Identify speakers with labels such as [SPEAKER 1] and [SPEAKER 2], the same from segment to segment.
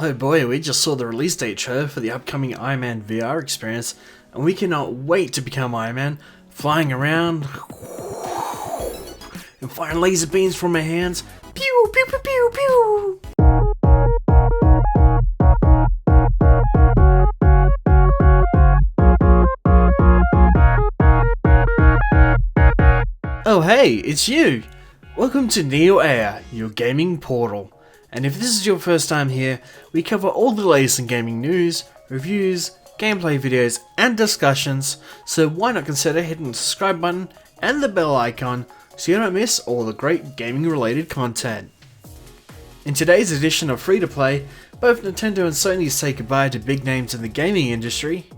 [SPEAKER 1] Oh boy, we just saw the release date trailer for the upcoming Iron Man VR experience, and we cannot wait to become Iron Man, flying around and firing laser beams from our hands. Pew pew pew pew pew! Oh hey, it's you! Welcome to Neo Air, your gaming portal. And if this is your first time here, we cover all the latest in gaming news, reviews, gameplay videos, and discussions, so why not consider hitting the subscribe button and the bell icon so you don't miss all the great gaming related content. In today's edition of Free to Play, both Nintendo and Sony say goodbye to big names in the gaming industry.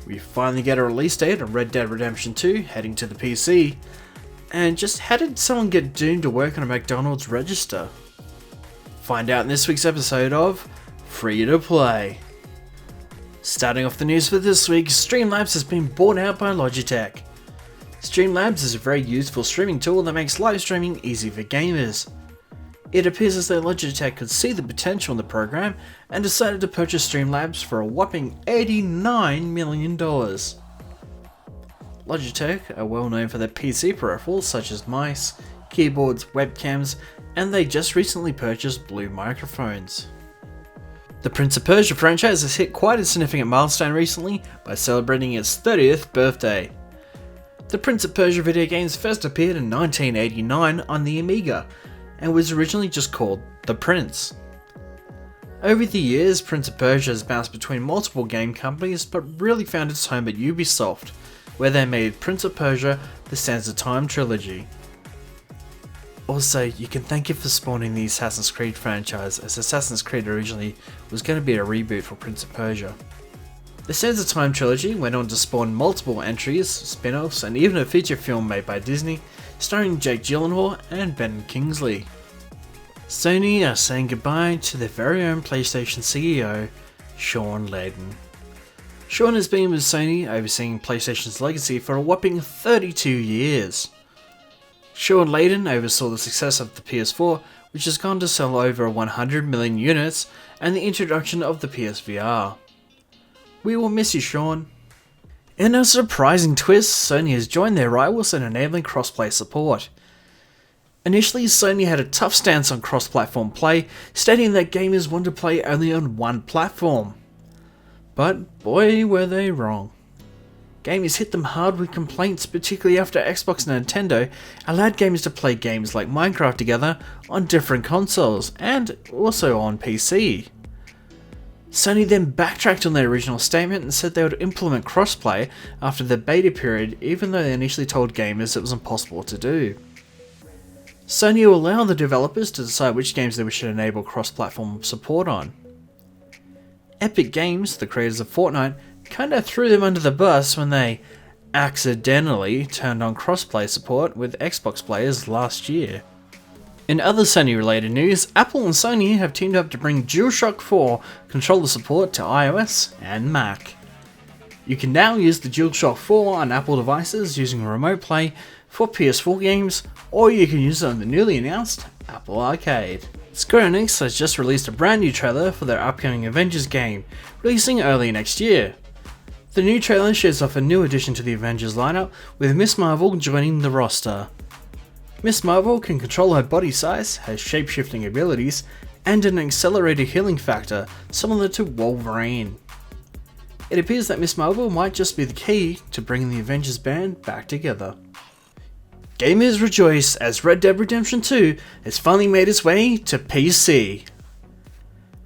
[SPEAKER 1] We finally get a release date on Red Dead Redemption 2 heading to the PC. And just how did someone get doomed to work on a McDonald's register? Find out in this week's episode of Free to Play. Starting off the news for this week, Streamlabs has been bought out by Logitech. Streamlabs is a very useful streaming tool that makes live streaming easy for gamers. It appears as though Logitech could see the potential in the program and decided to purchase Streamlabs for a whopping $89 million. Logitech are well known for their PC peripherals such as mice, keyboards, webcams, and they just recently purchased Blue microphones. The Prince of Persia franchise has hit quite a significant milestone recently by celebrating its 30th birthday. The Prince of Persia video games first appeared in 1989 on the Amiga and was originally just called The Prince. Over the years, Prince of Persia has bounced between multiple game companies but really found its home at Ubisoft, where they made Prince of Persia the Sands of Time trilogy. Also, you can thank it for spawning the Assassin's Creed franchise, as Assassin's Creed originally was going to be a reboot for Prince of Persia. The Sands of Time trilogy went on to spawn multiple entries, spin-offs, and even a feature film made by Disney, starring Jake Gyllenhaal and Ben Kingsley. Sony are saying goodbye to their very own PlayStation CEO, Sean Layden. Sean has been with Sony overseeing PlayStation's legacy for a whopping 32 years. Sean Layden oversaw the success of the PS4, which has gone to sell over 100 million units, and the introduction of the PSVR. We will miss you, Sean. In a surprising twist, Sony has joined their rivals in enabling crossplay support. Initially, Sony had a tough stance on cross-platform play, stating that gamers want to play only on one platform. But boy were they wrong. Gamers hit them hard with complaints, particularly after Xbox and Nintendo allowed gamers to play games like Minecraft together on different consoles, and also on PC. Sony then backtracked on their original statement and said they would implement crossplay after the beta period, even though they initially told gamers it was impossible to do. Sony will allow the developers to decide which games they wish to enable cross-platform support on. Epic Games, the creators of Fortnite, kinda threw them under the bus when they accidentally turned on crossplay support with Xbox players last year. In other Sony related news, Apple and Sony have teamed up to bring DualShock 4 controller support to iOS and Mac. You can now use the DualShock 4 on Apple devices using Remote Play for PS4 games, or you can use it on the newly announced Apple Arcade. Square Enix has just released a brand new trailer for their upcoming Avengers game, releasing early next year. The new trailer shows off a new addition to the Avengers lineup, with Ms. Marvel joining the roster. Ms. Marvel can control her body size, has shape-shifting abilities, and an accelerated healing factor similar to Wolverine. It appears that Ms. Marvel might just be the key to bringing the Avengers band back together. Gamers rejoice as Red Dead Redemption 2 has finally made its way to PC.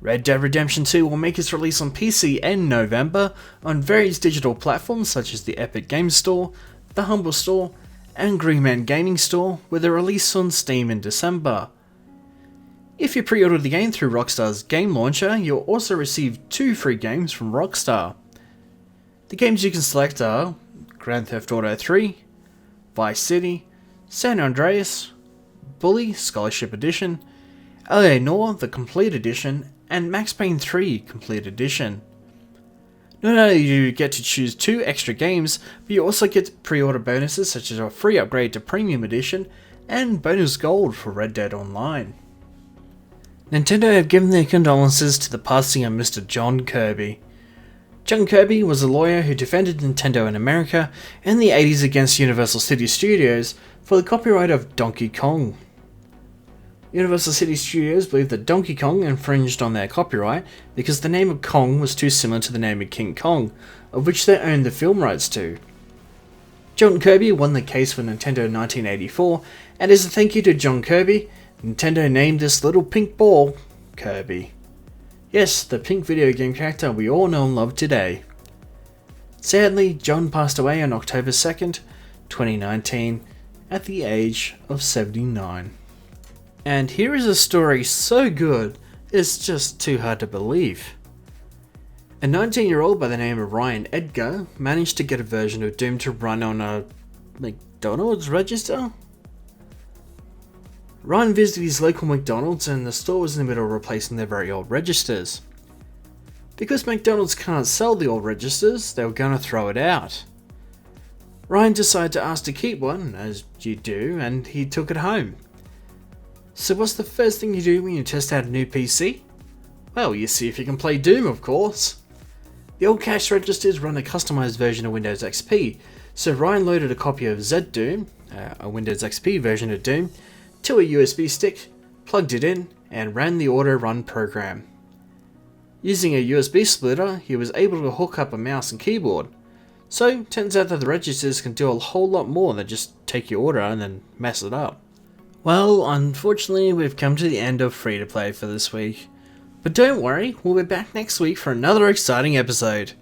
[SPEAKER 1] Red Dead Redemption 2 will make its release on PC in November on various digital platforms such as the Epic Games Store, the Humble Store, and Greenman Gaming Store, with a release on Steam in December. If you pre-order the game through Rockstar's game launcher, you'll also receive 2 free games from Rockstar. The games you can select are Grand Theft Auto 3, Vice City, San Andreas, Bully Scholarship Edition, LA Noire The Complete Edition, and Max Payne 3 Complete Edition. Not only do you get to choose 2 extra games, but you also get pre-order bonuses such as a free upgrade to Premium Edition and bonus gold for Red Dead Online. Nintendo have given their condolences to the passing of Mr. John Kirby. John Kirby was a lawyer who defended Nintendo in America in the 80s against Universal City Studios for the copyright of Donkey Kong. Universal City Studios believed that Donkey Kong infringed on their copyright because the name of Kong was too similar to the name of King Kong, of which they owned the film rights to. John Kirby won the case for Nintendo in 1984, and as a thank you to John Kirby, Nintendo named this little pink ball Kirby. Yes, the pink video game character we all know and love today. Sadly, John passed away on October 2nd, 2019, at the age of 79. And here is a story so good, it's just too hard to believe. A 19-year-old by the name of Ryan Edgar managed to get a version of Doom to run on a McDonald's register? Ryan visited his local McDonald's and the store was in the middle of replacing their very old registers. Because McDonald's can't sell the old registers, they were going to throw it out. Ryan decided to ask to keep one, as you do, and he took it home. So what's the first thing you do when you test out a new PC? Well, you see if you can play Doom, of course. The old cash registers run a customized version of Windows XP, so Ryan loaded a copy of Z-Doom, a Windows XP version of Doom, to a USB stick, plugged it in, and ran the auto run program. Using a USB splitter, he was able to hook up a mouse and keyboard. So, turns out that the registers can do a whole lot more than just take your order and then mess it up. Well, unfortunately, we've come to the end of Free to Play for this week. But don't worry, we'll be back next week for another exciting episode.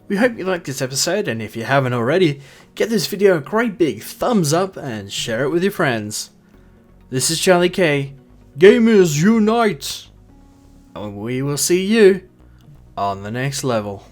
[SPEAKER 1] We hope you liked this episode, and if you haven't already, give this video a great big thumbs up and share it with your friends. This is Charlie K. Gamers Unite! And we will see you on the next level.